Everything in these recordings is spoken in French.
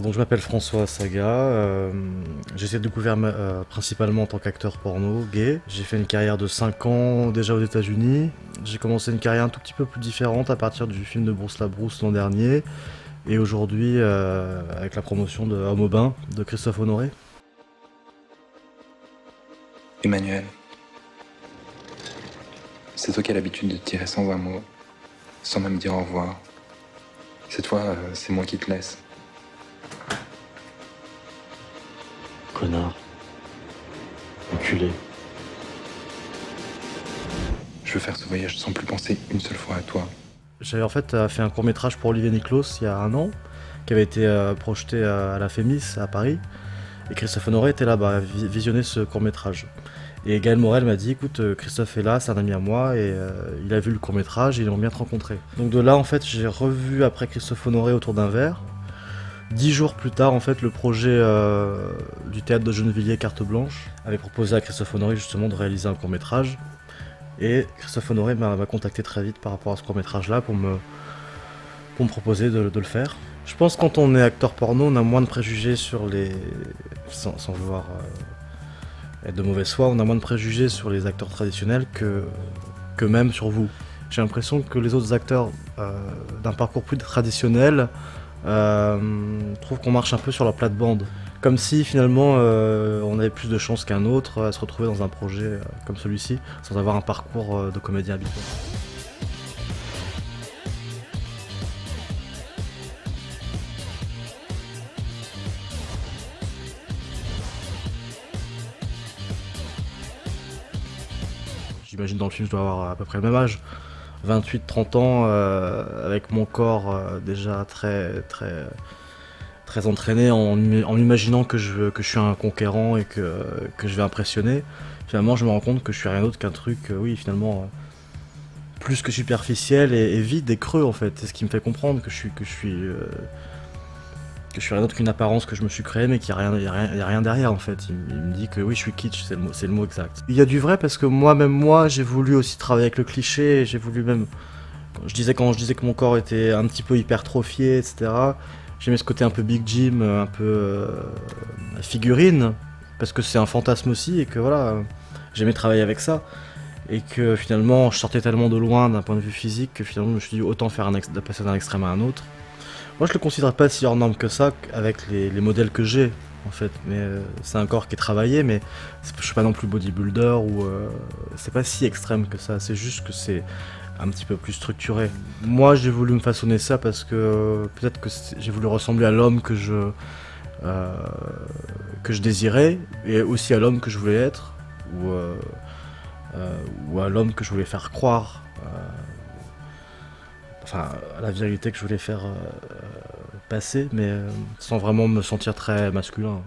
Donc je m'appelle François Saga, j'essaie de découvrir principalement en tant qu'acteur porno gay. J'ai fait une carrière de 5 ans déjà aux États-Unis. J'ai commencé une carrière un tout petit peu plus différente à partir du film de Bruce LaBruce l'an dernier. Et aujourd'hui avec la promotion de Homme au bain de Christophe Honoré. Emmanuel, c'est toi qui as l'habitude de te tirer sans un mot, sans même dire au revoir. Cette fois, c'est moi qui te laisse. Connard. Enculé. Je veux faire ce voyage sans plus penser une seule fois à toi. J'avais en fait fait un court-métrage pour Olivier Niklos il y a 1 an, qui avait été projeté à la Fémis à Paris. Et Christophe Honoré était là-bas, visionner ce court-métrage. Et Gaël Morel m'a dit, écoute, Christophe est là, c'est un ami à moi, et il a vu le court-métrage et ils ont bien te rencontré. Donc de là, en fait, j'ai revu après Christophe Honoré autour d'un verre. 10 jours plus tard, en fait, le projet du théâtre de Gennevilliers Carte Blanche avait proposé à Christophe Honoré justement de réaliser un court-métrage. Et Christophe Honoré m'a contacté très vite par rapport à ce court-métrage-là pour me proposer de le faire. Je pense que quand on est acteur porno, on a moins de préjugés sur les... Sans vouloir être de mauvaise foi, on a moins de préjugés sur les acteurs traditionnels que même sur vous. J'ai l'impression que les autres acteurs d'un parcours plus traditionnel trouvent qu'on marche un peu sur leur plate-bande. Comme si finalement on avait plus de chances qu'un autre à se retrouver dans un projet comme celui-ci sans avoir un parcours de comédien habituel. J'imagine dans le film je dois avoir à peu près le même âge, 28-30 ans, avec mon corps déjà très entraîné en imaginant que je suis un conquérant et que je vais impressionner. Finalement je me rends compte que je suis rien d'autre qu'un truc, oui finalement, plus que superficiel et vide et creux en fait. C'est ce qui me fait comprendre que je suis rien d'autre qu'une apparence que je me suis créée mais qu'il n'y a rien derrière en fait. Il me dit que oui je suis kitsch, c'est le mot exact. Il y a du vrai parce que moi j'ai voulu aussi travailler avec le cliché, j'ai voulu même... Quand je disais que mon corps était un petit peu hypertrophié, etc. J'aimais ce côté un peu Big Jim, un peu figurine, parce que c'est un fantasme aussi et que voilà, j'aimais travailler avec ça. Et que finalement je sortais tellement de loin d'un point de vue physique que finalement je me suis dit autant passer d'un extrême à un autre. Moi je le considère pas si hors norme que ça avec les modèles que j'ai en fait, mais c'est un corps qui est travaillé, mais je suis pas non plus bodybuilder ou c'est pas si extrême que ça, c'est juste que c'est un petit peu plus structuré. Moi j'ai voulu me façonner ça parce que peut-être que j'ai voulu ressembler à l'homme que je désirais et aussi à l'homme que je voulais être ou à l'homme que je voulais faire croire. Enfin, à la virilité que je voulais faire passer, mais sans vraiment me sentir très masculin.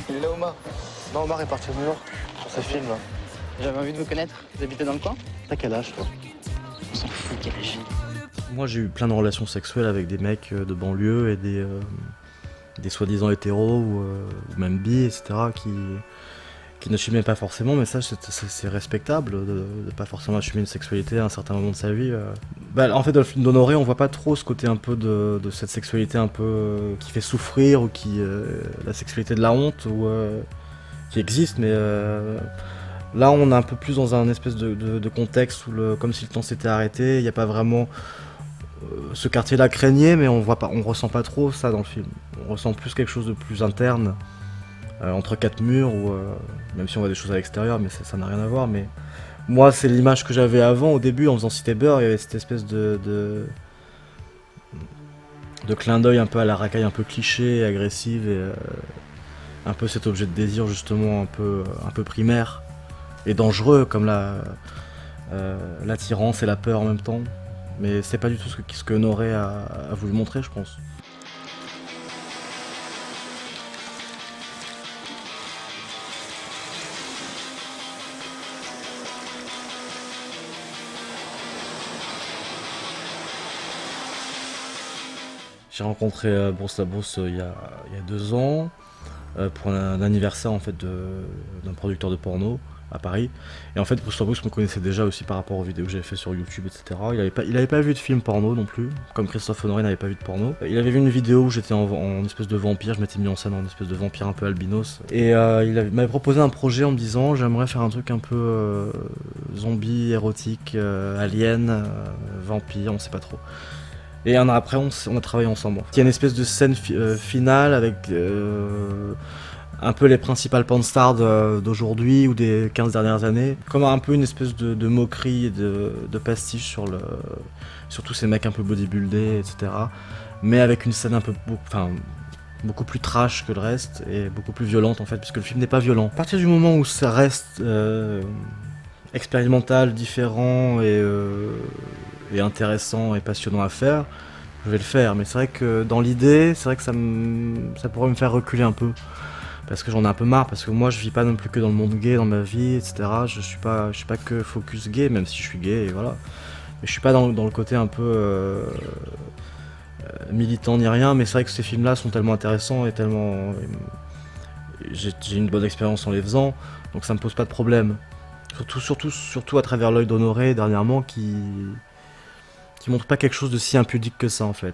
Il est là, Omar. Non, Omar est parti au New York pour ses films. Là. J'avais envie de vous connaître. Vous habitez dans le coin? T'as quel âge, toi? On s'en fout, quel âge. Moi, j'ai eu plein de relations sexuelles avec des mecs de banlieue et des soi-disant hétéros ou même bi, etc. qui n'assumaient pas forcément, mais ça c'est respectable de pas forcément assumer une sexualité à un certain moment de sa vie. En fait dans le film d'Honoré on voit pas trop ce côté un peu de cette sexualité un peu qui fait souffrir ou la sexualité de la honte ou qui existe, mais là on est un peu plus dans un espèce de contexte où comme si le temps s'était arrêté, il n'y a pas vraiment ce quartier-là craignait, mais on ressent pas trop ça dans le film. On ressent plus quelque chose de plus interne. Entre 4 murs, ou même si on voit des choses à l'extérieur, mais ça n'a rien à voir. Mais moi, c'est l'image que j'avais avant, au début, en faisant Cité Beurre, il y avait cette espèce de clin d'œil un peu à la racaille, un peu cliché, agressive, et un peu cet objet de désir, justement, un peu primaire, et dangereux, comme l'attirance et la peur en même temps. Mais c'est pas du tout ce que Honoré a voulu montrer, je pense. J'ai rencontré Bruce LaBruce il y a 2 ans pour un anniversaire en fait d'un producteur de porno à Paris. Et en fait, Bruce LaBruce me connaissait déjà aussi par rapport aux vidéos que j'avais fait sur YouTube, etc. Il avait pas vu de film porno non plus, comme Christophe Honoré n'avait pas vu de porno. Il avait vu une vidéo où j'étais en espèce de vampire, je m'étais mis en scène en espèce de vampire un peu albinos. Et m'avait proposé un projet en me disant j'aimerais faire un truc un peu zombie, érotique, alien, vampire, on sait pas trop. Et un an après, on a travaillé ensemble. Il y a une espèce de scène finale avec un peu les principales pornstars d'aujourd'hui ou des 15 dernières années. Comme un peu une espèce de moquerie et de pastiche sur tous ces mecs un peu bodybuildés, etc. Mais avec une scène un peu beaucoup plus trash que le reste et beaucoup plus violente en fait, puisque le film n'est pas violent. À partir du moment où ça reste expérimental, différent et intéressant et passionnant à faire, je vais le faire. Mais c'est vrai que dans l'idée, c'est vrai que ça pourrait me faire reculer un peu. Parce que j'en ai un peu marre, parce que moi je vis pas non plus que dans le monde gay dans ma vie, etc. Je suis pas que focus gay, même si je suis gay, et voilà. Mais je suis pas dans le côté un peu militant ni rien, mais c'est vrai que ces films-là sont tellement intéressants et tellement... J'ai une bonne expérience en les faisant, donc ça me pose pas de problème. Surtout à travers l'œil d'Honoré dernièrement qui montre pas quelque chose de si impudique que ça en fait.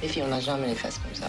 Les filles, on n'a jamais les fesses comme ça.